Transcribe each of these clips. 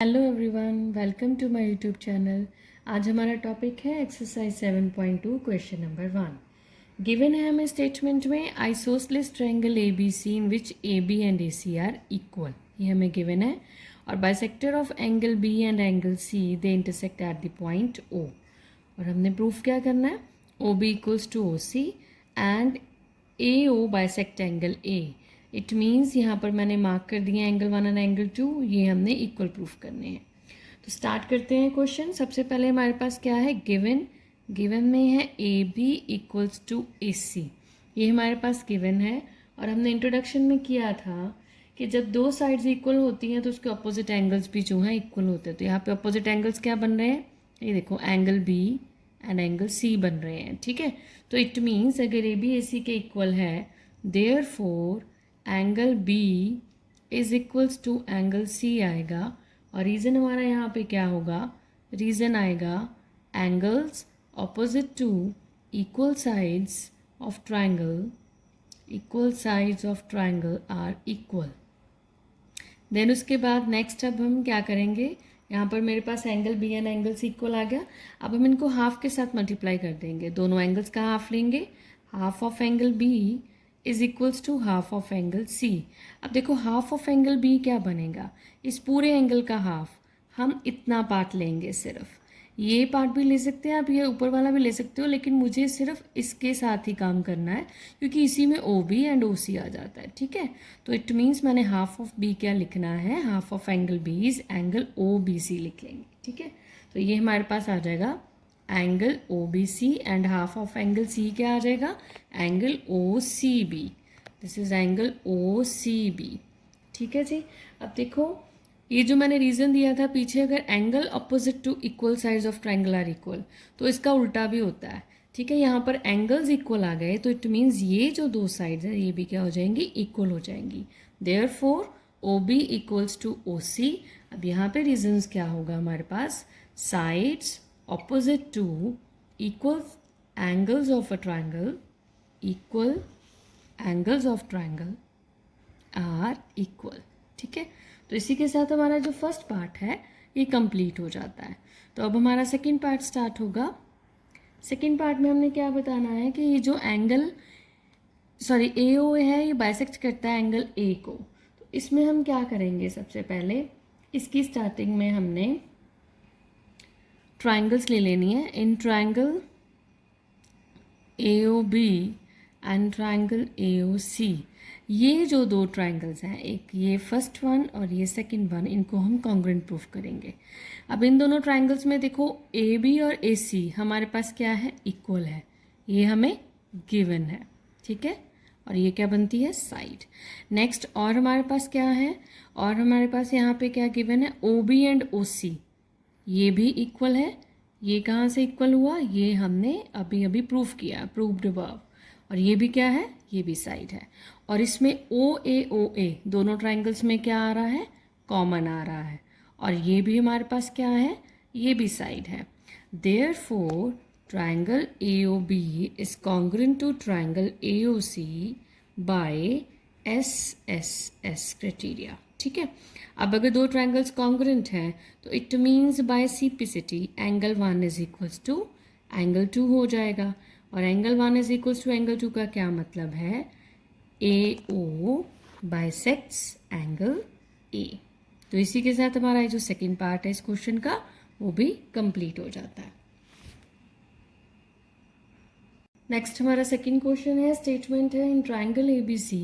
Hello everyone, welcome to my YouTube channel. आज हमारा topic है एक्सरसाइज 7.2 क्वेश्चन नंबर 1। गिवन है हमें स्टेटमेंट में isosceles triangle A B C in which A B and A C are equal, ये हमें given है। और bisector of angle B and angle C they intersect at the point O. और हमने proof क्या करना है, O B equals to O C and A O bisect angle A. It means यहाँ पर मैंने मार्क कर दिया एंगल 1 एंड एंगल 2, ये हमने इक्वल प्रूफ करने हैं। तो स्टार्ट करते हैं क्वेश्चन। सबसे पहले हमारे पास क्या है, गिवन में है ए बी इक्वल्स टू ए सी, ये हमारे पास गिवन है। और हमने इंट्रोडक्शन में किया था कि जब दो साइड्स इक्वल होती हैं तो उसके अपोजिट एंगल्स भी जो हैं इक्वल होते हैं। तो यहाँ पे अपोजिट एंगल्स क्या बन रहे हैं, ये देखो angle B and angle C बन रहे हैं, ठीक है। तो इट मीन्स अगर ए बी ए सी के इक्वल है, therefore angle B is equals to angle C आएगा। और रीज़न हमारा यहाँ पे क्या होगा, रीज़न आएगा angles opposite to equal sides of triangle, equal sides of triangle are equal. Then उसके बाद नेक्स्ट अब हम क्या करेंगे, यहाँ पर मेरे पास angle B and angle C equal आ गया। अब हम इनको हाफ के साथ मल्टीप्लाई कर देंगे, दोनों एंगल्स का हाफ लेंगे। Half of angle B is equals to half of angle C. अब देखो हाफ ऑफ एंगल बी क्या बनेगा, इस पूरे एंगल का हाफ, हम इतना पार्ट लेंगे सिर्फ। ये पार्ट भी ले सकते हैं आप, ये ऊपर वाला भी ले सकते हो, लेकिन मुझे सिर्फ इसके साथ ही काम करना है क्योंकि इसी में ओ बी एंड ओ सी आ जाता है, ठीक है। तो इट मीन्स मैंने हाफ ऑफ बी क्या लिखना है, half of angle B is angle O B C लिख लेंगे, ठीक है। तो ये हमारे पास आ जाएगा angle O B C and half of angle C क्या आ जाएगा, angle O C B. This is angle O C B, ठीक है जी। अब देखो ये जो मैंने रीज़न दिया था पीछे, अगर angle opposite to equal sides of triangle are equal तो इसका उल्टा भी होता है, ठीक है। यहाँ पर एंगल्स इक्वल आ गए तो इट मीन्स ये जो दो साइड्स हैं ये भी क्या हो जाएंगी, इक्वल हो जाएंगी। Therefore O B equals to O C. अब यहाँ पे रीजन्स क्या होगा हमारे पास, sides opposite to equal angles of a triangle, equal angles of triangle are equal, ठीक है। तो इसी के साथ हमारा जो फर्स्ट पार्ट है ये कंप्लीट हो जाता है। तो अब हमारा सेकंड पार्ट स्टार्ट होगा। सेकंड पार्ट में हमने क्या बताना है कि ये जो एंगल ए ओ है ये बाइसेक्ट करता है एंगल ए को। तो इसमें हम क्या करेंगे, सबसे पहले इसकी स्टार्टिंग में हमने ट्राइंगल्स ले लेनी है। In triangle A O B and triangle A O C, ये जो दो ट्राइंगल्स हैं, एक ये फर्स्ट वन और ये सेकंड वन, इनको हम कॉन्ग्रुएंट प्रूफ करेंगे। अब इन दोनों ट्राइंगल्स में देखो ए बी और ए सी हमारे पास क्या है, इक्वल है, ये हमें गिवन है, ठीक है। और ये क्या बनती है, साइड। नेक्स्ट और हमारे पास क्या है, और हमारे पास यहाँ पे क्या गिवन है, O B and O C, ये भी इक्वल है। ये कहाँ से इक्वल हुआ, ये हमने अभी अभी प्रूफ किया, प्रूव्ड अबव। और ये भी क्या है, ये भी साइड है। और इसमें ओ ए दोनों ट्राइंगल्स में क्या आ रहा है, कॉमन आ रहा है। और ये भी हमारे पास क्या है, ये भी साइड है। Therefore triangle A O B is congruent to triangle A O C by S S S criteria, ठीक है। अब अगर दो ट्राइंगल्स कॉन्ग्रुएंट हैं तो it means by simplicity angle 1 is equals to angle 2 हो जाएगा। और angle 1 is equals to angle 2 का क्या मतलब है, ए ओ बाइसेक्ट्स एंगल ए। तो इसी के साथ हमारा जो सेकंड पार्ट है इस क्वेश्चन का वो भी कंप्लीट हो जाता है। नेक्स्ट हमारा सेकंड क्वेश्चन है, स्टेटमेंट है in triangle A B C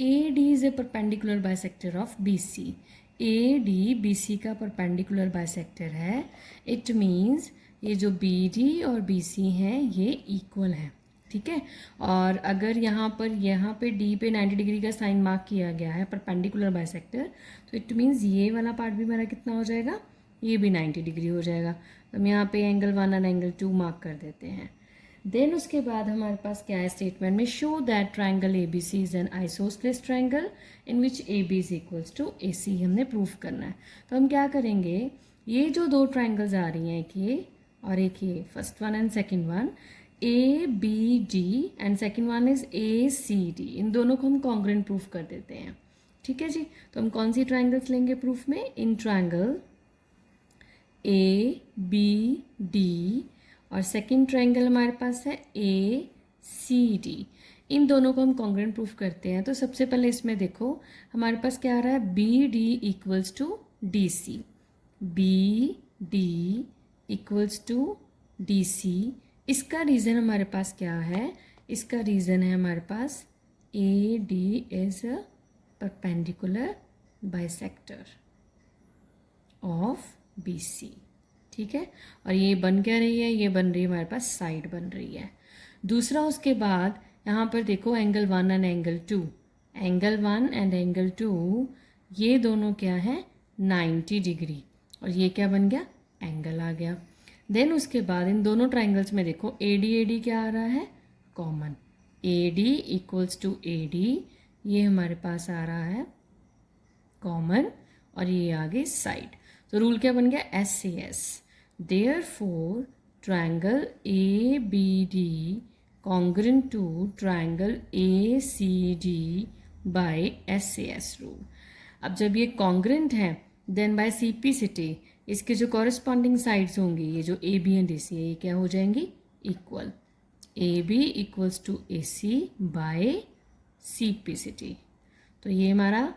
A D is a perpendicular bisector of B C. A D B C का परपेंडिकुलर बाइसेक्टर है। इट मीन्स ये जो बी डी और बी सी हैं ये इक्वल है, ठीक है। और अगर यहाँ पे डी पे 90 डिग्री का साइन मार्क किया गया है परपेंडिकुलर बाइसेक्टर, तो इट मीन्स ये वाला पार्ट भी मेरा कितना हो जाएगा, ये भी 90 डिग्री हो जाएगा। तो हम यहाँ पे एंगल 1 और एंगल 2 मार्क कर देते हैं। देन उसके बाद हमारे पास क्या है स्टेटमेंट में, show that triangle A B C is an isosceles triangle in which A B is equals to A C, हमने प्रूफ करना है। तो हम क्या करेंगे, ये जो दो ट्राइंगल्स आ रही हैं, एक ये और एक ये, first one and second one, A B D and second one is A C D, इन दोनों को हम कॉन्ग्रुएंट प्रूफ कर देते हैं, ठीक है जी। तो हम कौन सी ट्राइंगल्स लेंगे प्रूफ में, in triangle A B D, और सेकंड ट्रायंगल हमारे पास है ए सी डी। इन दोनों को हम कॉन्ग्रुएंट प्रूफ करते हैं। तो सबसे पहले इसमें देखो हमारे पास क्या आ रहा है, B D equals to D C, B D equals to D C. इसका रीज़न हमारे पास क्या है, इसका रीज़न है हमारे पास A D is a perpendicular bisector of B C. ठीक है, और ये बन क्या रही है, ये बन रही है हमारे पास साइड बन रही है। दूसरा उसके बाद यहाँ पर देखो angle 1 and angle 2, angle 1 and angle 2 ये दोनों क्या है 90 डिग्री, और ये क्या बन गया, एंगल आ गया। देन उसके बाद इन दोनों ट्राइंगल्स में देखो ए डी क्या आ रहा है, common, A D equals to A D, ये हमारे पास आ रहा है कॉमन, और ये आ गई साइड। तो रूल क्या बन गया, S C S. Therefore triangle A B D congruent to triangle A C D by S C S rule. अब जब ये कॉन्ग्रुएंट है देन बाय सिंप्लिसिटी इसके जो कॉरेस्पॉन्डिंग साइड्स होंगी, ये जो A B and D C है, ये क्या हो जाएंगी, equal. A B equals to A C by simplicity. तो ये हमारा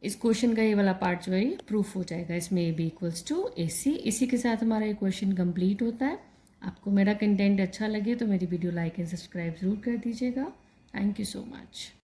इस क्वेश्चन का ये वाला पार्ट जो है प्रूफ हो जाएगा, इसमें ए बी इक्वल्स टू ए सी। इसी के साथ हमारा ये क्वेश्चन कंप्लीट होता है। आपको मेरा कंटेंट अच्छा लगे तो मेरी वीडियो लाइक एंड सब्सक्राइब ज़रूर कर दीजिएगा। Thank you so much.